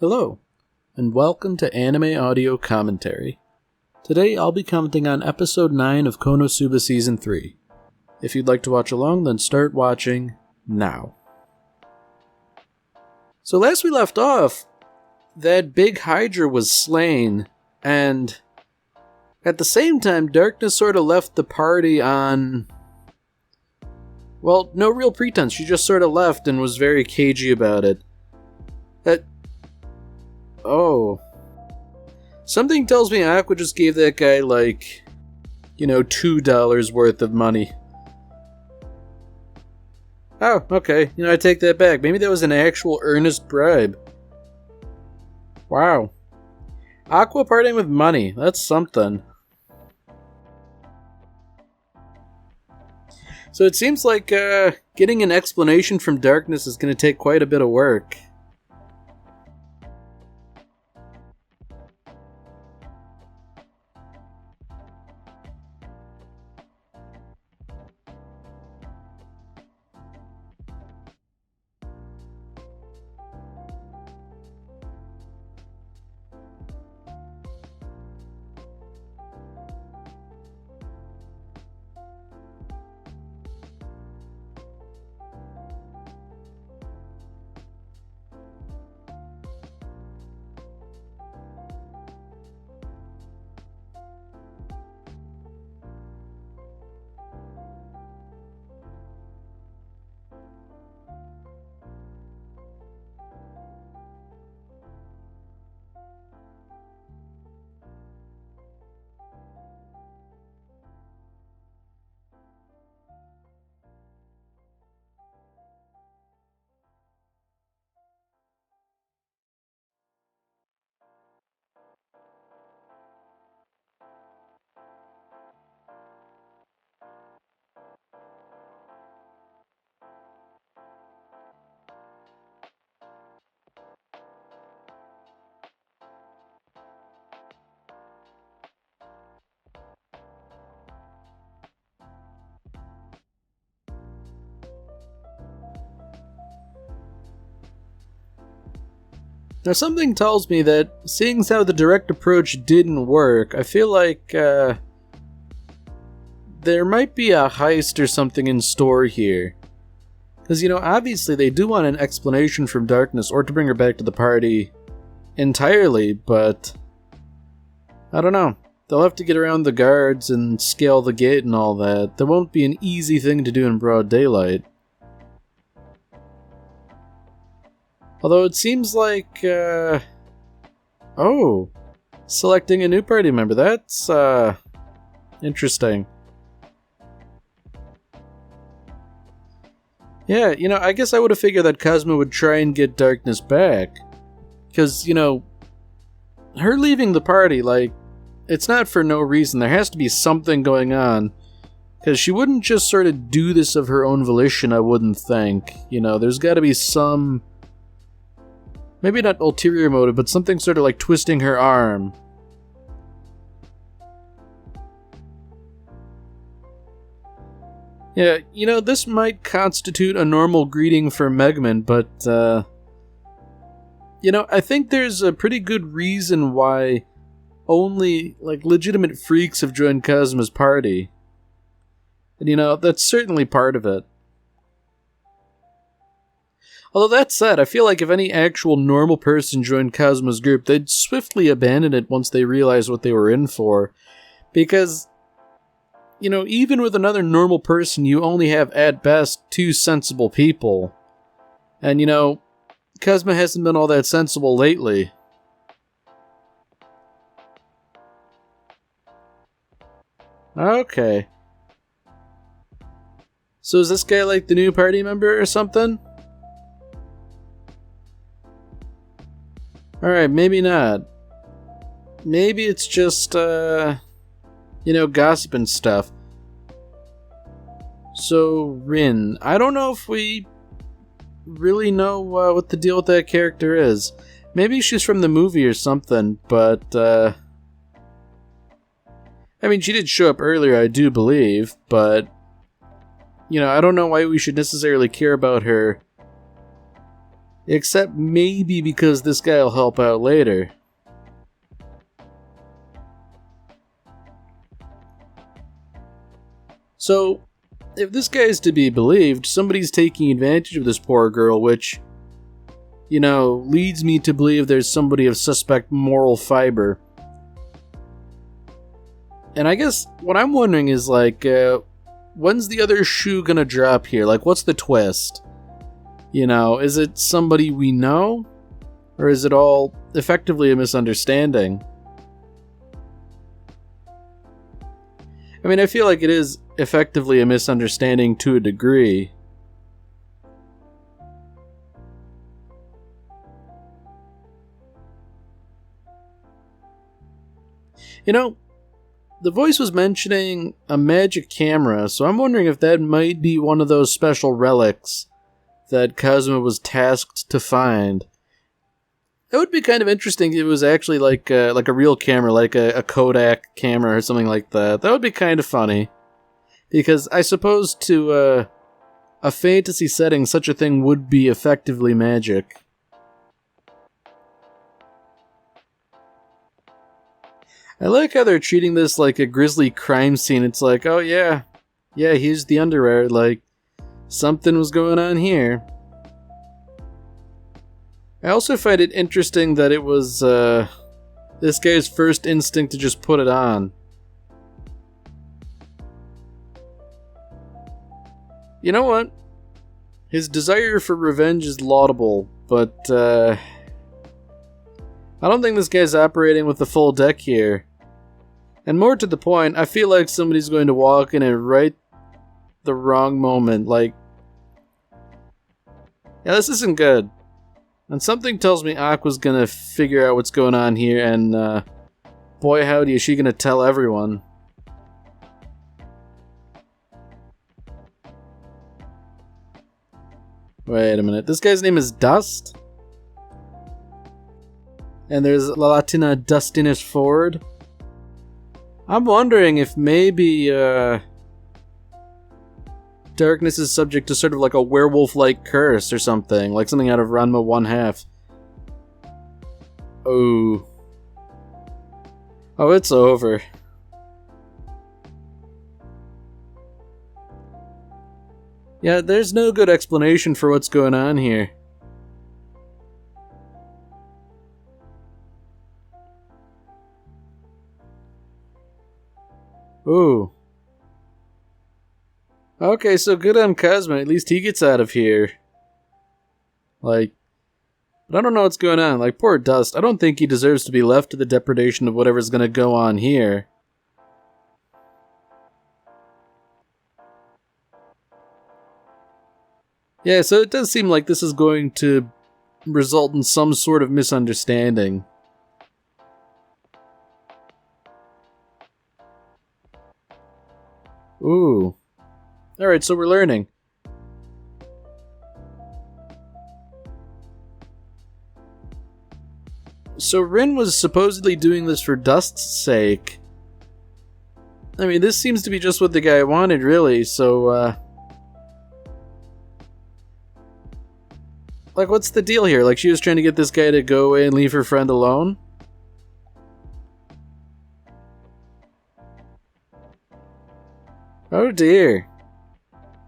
Hello, and welcome to Anime Audio Commentary. Today I'll be commenting on Episode 9 of Konosuba Season 3. If you'd like to watch along, then start watching now. So last we left off, that big Hydra was slain, and at the same time, Darkness sort of left the party on... well, no real pretense. She just sort of left and was very cagey about it. Oh. Something tells me Aqua just gave that guy, $2 worth of money. Oh, okay. I take that back. Maybe that was an actual earnest bribe. Wow. Aqua parting with money. That's something. So it seems like getting an explanation from Darkness is going to take quite a bit of work. Now, something tells me that, seeing as how the direct approach didn't work, I feel like, there might be a heist or something in store here. Because, obviously they do want an explanation from Darkness, or to bring her back to the party entirely, but... I don't know. They'll have to get around the guards and scale the gate and all that. That won't be an easy thing to do in broad daylight. Although it seems like, selecting a new party member. That's, interesting. Yeah, I guess I would have figured that Cosmo would try and get Darkness back. Because, her leaving the party, it's not for no reason. There has to be something going on. Because she wouldn't just sort of do this of her own volition, I wouldn't think. There's got to be some... maybe not ulterior motive, but something sort of like twisting her arm. Yeah, this might constitute a normal greeting for Megman, but, I think there's a pretty good reason why only, legitimate freaks have joined Cosmo's party. And, that's certainly part of it. Although that said, I feel like if any actual normal person joined Cosmo's group, they'd swiftly abandon it once they realized what they were in for. Because, even with another normal person, you only have, at best, 2 sensible people. And, Cosmo hasn't been all that sensible lately. Okay. So is this guy like the new party member or something? Alright, maybe not. Maybe it's just, gossip and stuff. So, Rin. I don't know if we really know what the deal with that character is. Maybe she's from the movie or something, but, she did show up earlier, I do believe, but, I don't know why we should necessarily care about her Except maybe because this guy will help out later. So, if this guy is to be believed, somebody's taking advantage of this poor girl, which, leads me to believe there's somebody of suspect moral fiber. And I guess what I'm wondering is, when's the other shoe gonna drop here? What's the twist? Is it somebody we know? Or is it all effectively a misunderstanding? I mean, I feel like it is effectively a misunderstanding to a degree. The voice was mentioning a magic camera, so I'm wondering if that might be one of those special relics that Kazuma was tasked to find. It would be kind of interesting if it was actually like a real camera, like a Kodak camera or something like that. That would be kind of funny. Because I suppose to a fantasy setting, such a thing would be effectively magic. I like how they're treating this like a grisly crime scene. It's like, oh yeah, here's the underwear, something was going on here. I also find it interesting that it was this guy's first instinct to just put it on. You know what? His desire for revenge is laudable, but I don't think this guy's operating with the full deck here. And more to the point, I feel like somebody's going to walk in at right the wrong moment. This isn't good. And something tells me Aqua's gonna figure out what's going on here, and boy howdy is she gonna tell everyone. Wait a minute, this guy's name is Dust? And there's Latina Dustiness Ford? I'm wondering if maybe Darkness is subject to sort of a werewolf-like curse or something, like something out of Ranma 1/2. Oh, it's over. Yeah, there's no good explanation for what's going on here. Ooh. Okay, so good on Kazuma. At least he gets out of here. But I don't know what's going on. Poor Dust. I don't think he deserves to be left to the depredation of whatever's gonna go on here. Yeah, so it does seem like this is going to result in some sort of misunderstanding. Ooh. Alright, so we're learning. So Rin was supposedly doing this for Dust's sake. I mean, this seems to be just what the guy wanted, really, so, what's the deal here? She was trying to get this guy to go away and leave her friend alone? Oh dear.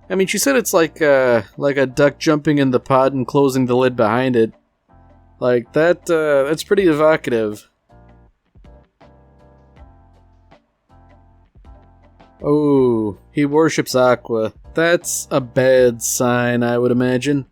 I mean, she said it's like a duck jumping in the pot and closing the lid behind it. That's pretty evocative. Oh, he worships Aqua. That's a bad sign, I would imagine.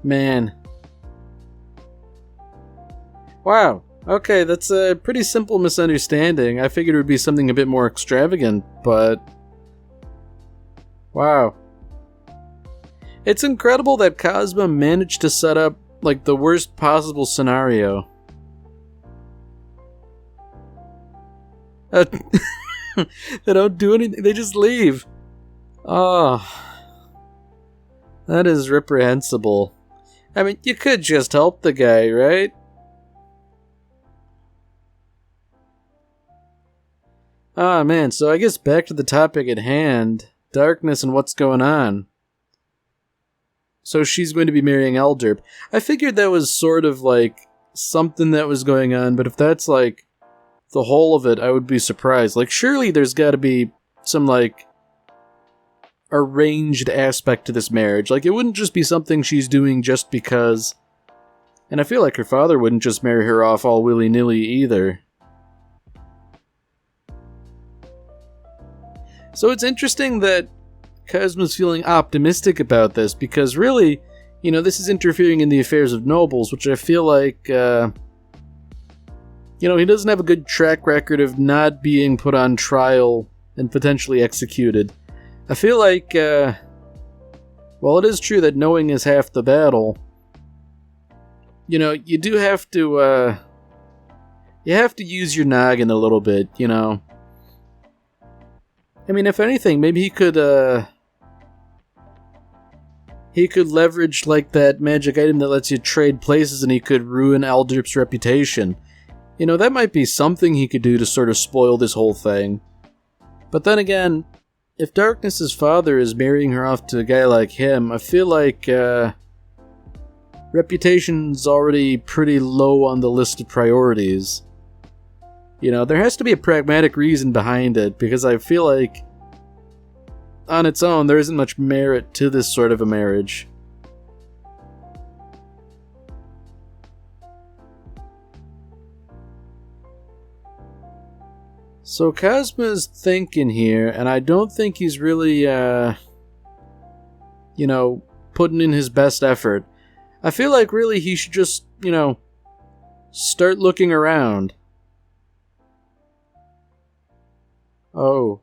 Man. Wow. Okay, that's a pretty simple misunderstanding. I figured it would be something a bit more extravagant, but... Wow. It's incredible that Kazuma managed to set up, the worst possible scenario. They don't do anything, they just leave. Oh. That is reprehensible. I mean, you could just help the guy, right? Ah, man, so I guess back to the topic at hand. Darkness and what's going on. So she's going to be marrying Elderp. I figured that was sort of like something that was going on, but if that's like the whole of it, I would be surprised. Like, surely there's got to be some like arranged aspect to this marriage. Like, it wouldn't just be something she's doing just because. And I feel like her father wouldn't just marry her off all willy-nilly either. So it's interesting that Kazuma's feeling optimistic about this, because really, you know, this is interfering in the affairs of nobles, which I feel like, you know, he doesn't have a good track record of not being put on trial and potentially executed. I feel like, while it is true that knowing is half the battle, you know, you do have to, you have to use your noggin a little bit, you know. I mean, if anything, maybe he could leverage, like, that magic item that lets you trade places, and he could ruin Elderp's reputation. You know, that might be something he could do to sort of spoil this whole thing. But then again, if Darkness's father is marrying her off to a guy like him, I feel like, reputation's already pretty low on the list of priorities. You know, there has to be a pragmatic reason behind it, because I feel like, on its own, there isn't much merit to this sort of a marriage. So Kazma's thinking here, and I don't think he's really, you know, putting in his best effort. I feel like really he should just, you know, start looking around. Oh.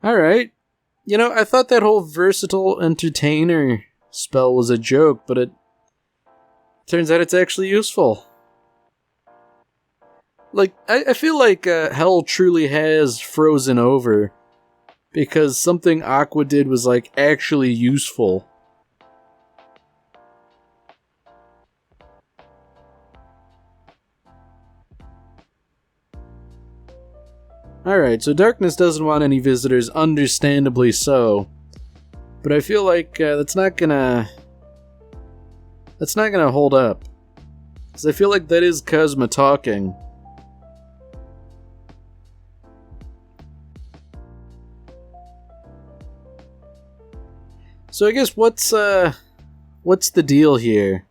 Alright. You know, I thought that whole versatile entertainer spell was a joke, but it turns out it's actually useful. Like, I feel like hell truly has frozen over, because something Aqua did was, like, actually useful. Alright, so Darkness doesn't want any visitors, understandably so. But I feel like that's not gonna hold up. Because I feel like that is Kazuma talking. So I guess what's the deal here?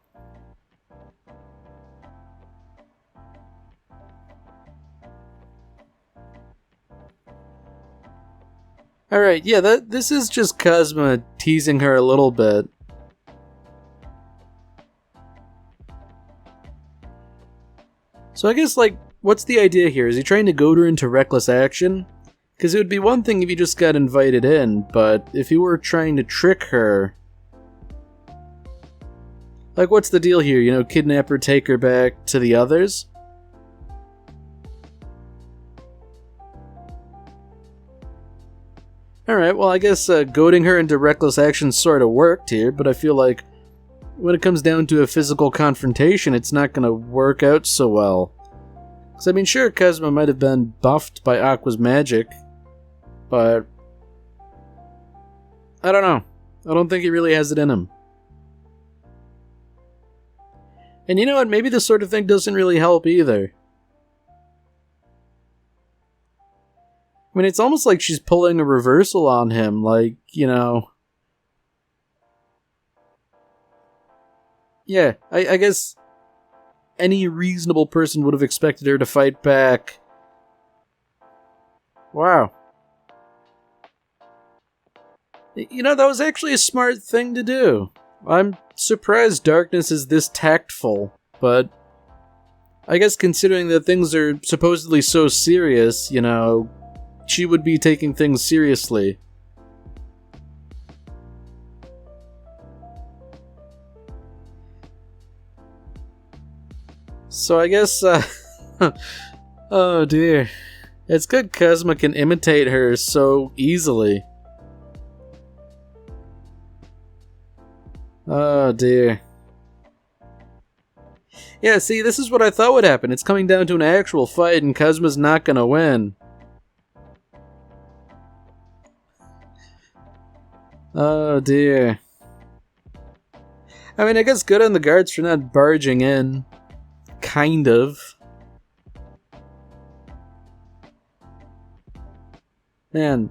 Alright, yeah, this is just Kazuma teasing her a little bit. So I guess, like, what's the idea here? Is he trying to goad her into reckless action? Because it would be one thing if he just got invited in, but if he were trying to trick her... Like, what's the deal here? You know, kidnap her, take her back to the others? Alright, well I guess goading her into reckless action sort of worked here, but I feel like when it comes down to a physical confrontation, it's not going to work out so well. Because, I mean, sure, Kazuma might have been buffed by Aqua's magic, but I don't know. I don't think he really has it in him. And you know what? Maybe this sort of thing doesn't really help either. I mean, it's almost like she's pulling a reversal on him, like, you know... Yeah, I guess any reasonable person would have expected her to fight back. Wow. You know, that was actually a smart thing to do. I'm surprised Darkness is this tactful, but I guess considering that things are supposedly so serious, you know, she would be taking things seriously. So I guess, oh dear. It's good Kazuma can imitate her so easily. Oh dear. Yeah, see, this is what I thought would happen. It's coming down to an actual fight and Kazuma's not gonna win. Oh dear. I mean, I guess good on the guards for not barging in. Kind of. Man.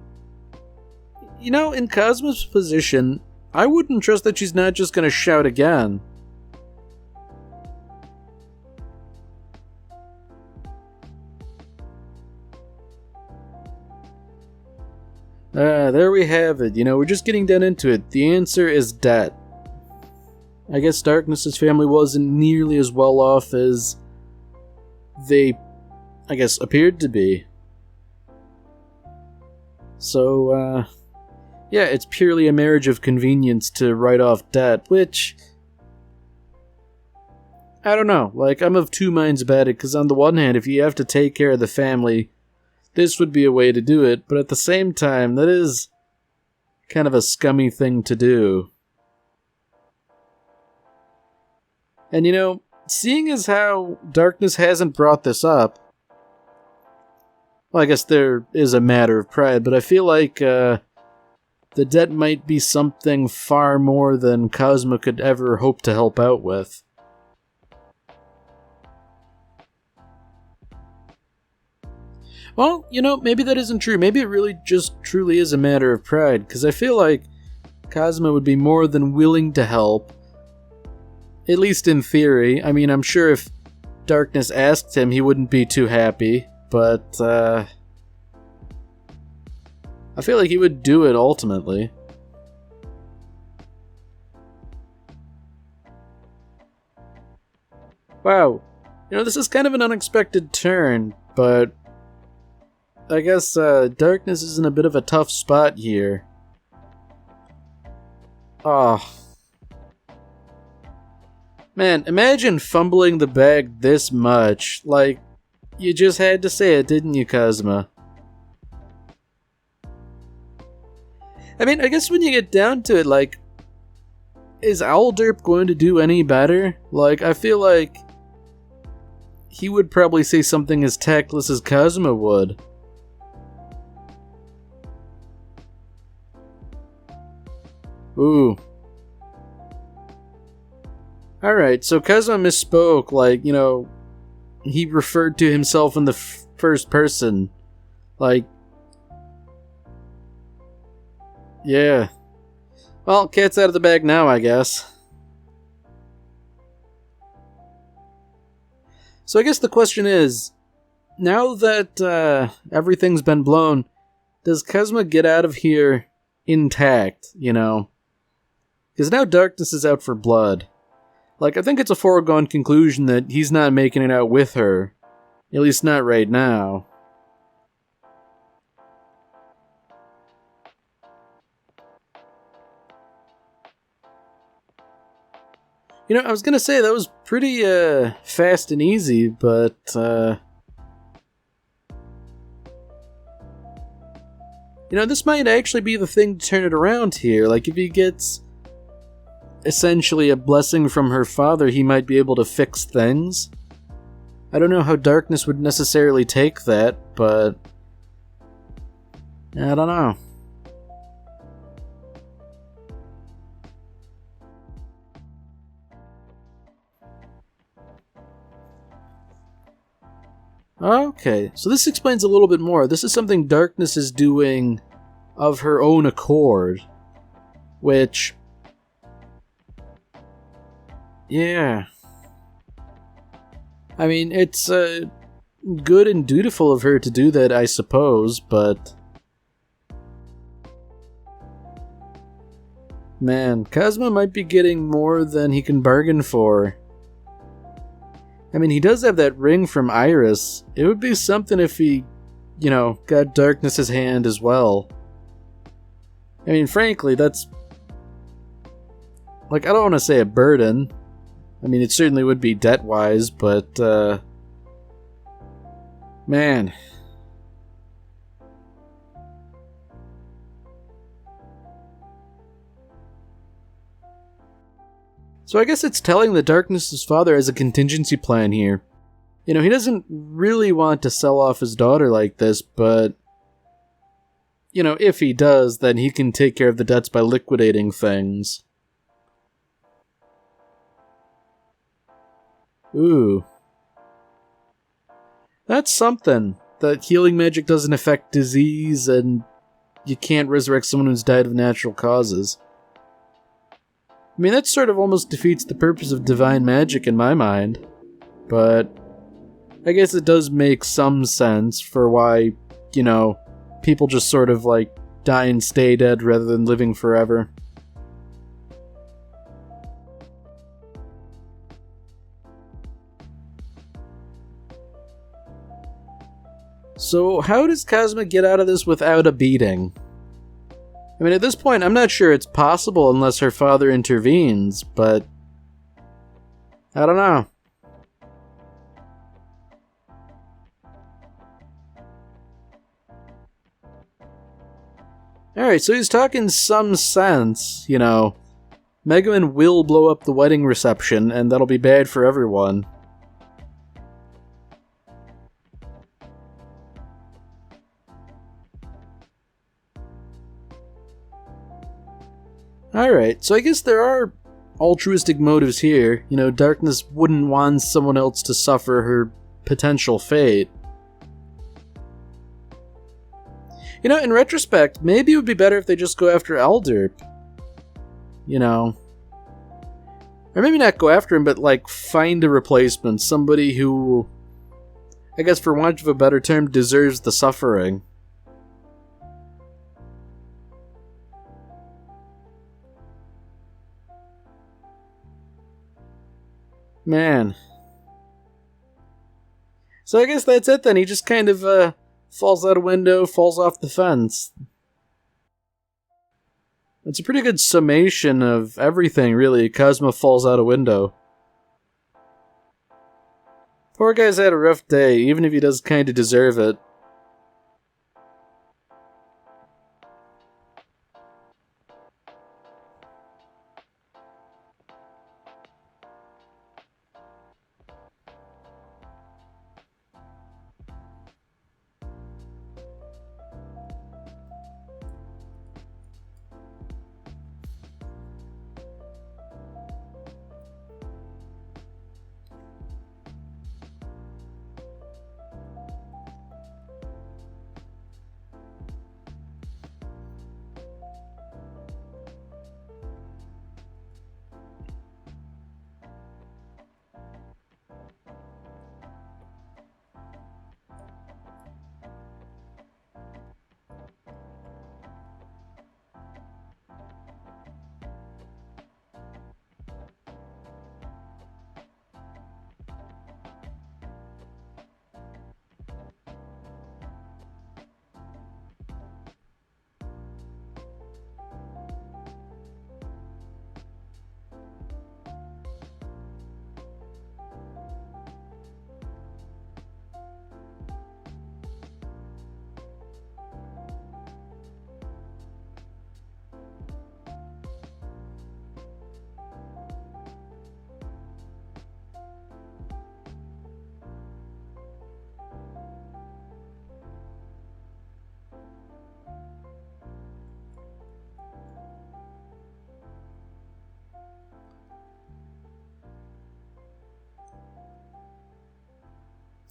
You know, in Cosmo's position, I wouldn't trust that she's not just gonna shout again. There we have it. You know, we're just getting down into it. The answer is debt. I guess Darkness's family wasn't nearly as well off as they, I guess, appeared to be. So, yeah, it's purely a marriage of convenience to write off debt, which, I don't know, like, I'm of two minds about it, because on the one hand, if you have to take care of the family, this would be a way to do it, but at the same time, that is kind of a scummy thing to do. And you know, seeing as how Darkness hasn't brought this up, well, I guess there is a matter of pride, but I feel like the debt might be something far more than Cosmo could ever hope to help out with. Well, you know, maybe that isn't true. Maybe it really just truly is a matter of pride, because I feel like Cosmo would be more than willing to help, at least in theory. I mean, I'm sure if Darkness asked him, he wouldn't be too happy, but I feel like he would do it ultimately. Wow. You know, this is kind of an unexpected turn, but I guess Darkness is in a bit of a tough spot here. Oh. Man, imagine fumbling the bag this much. Like, you just had to say it, didn't you, Cosmo? I mean, I guess when you get down to it, like, is Owlderp going to do any better? Like, I feel like he would probably say something as tactless as Cosmo would. Ooh. Alright, so Cosmo misspoke, like, you know, he referred to himself in the first person. Like, yeah. Well, cat's out of the bag now, I guess. So I guess the question is, now that everything's been blown, does Cosmo get out of here intact, you know? Because now Darkness is out for blood. Like, I think it's a foregone conclusion that he's not making it out with her. At least not right now. You know, I was gonna say that was pretty fast and easy, but you know, this might actually be the thing to turn it around here. Like, if he gets essentially a blessing from her father, he might be able to fix things. I don't know how Darkness would necessarily take that, but I don't know. Okay, so this explains a little bit more. This is something Darkness is doing of her own accord, which, yeah. I mean, it's good and dutiful of her to do that, I suppose, but man, Cosmo might be getting more than he can bargain for. I mean, he does have that ring from Iris. It would be something if he, you know, got Darkness's hand as well. I mean, frankly, that's, like, I don't want to say a burden. I mean, it certainly would be debt-wise, but, man. So I guess it's telling that Darkness's father has a contingency plan here. You know, he doesn't really want to sell off his daughter like this, but, if he does, then he can take care of the debts by liquidating things. Ooh. That's something. That healing magic doesn't affect disease, and you can't resurrect someone who's died of natural causes. I mean, that sort of almost defeats the purpose of divine magic in my mind. But I guess it does make some sense for why, people just sort of, die and stay dead rather than living forever. So, how does Kazuma get out of this without a beating? I mean, at this point, I'm not sure it's possible unless her father intervenes, but I don't know. Alright, so he's talking some sense, Megaman will blow up the wedding reception, and that'll be bad for everyone. Alright, so I guess there are altruistic motives here. Darkness wouldn't want someone else to suffer her potential fate. In retrospect, maybe it would be better if they just go after Elder. Or maybe not go after him, but, find a replacement. Somebody who, I guess for want of a better term, deserves the suffering. Man. So I guess that's it then. He just kind of, falls out a window, falls off the fence. It's a pretty good summation of everything, really. Kazuma falls out a window. Poor guy's had a rough day, even if he does kind of deserve it.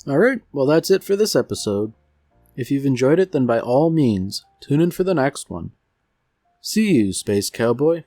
Alright, well that's it for this episode. If you've enjoyed it, then by all means, tune in for the next one. See you, Space Cowboy.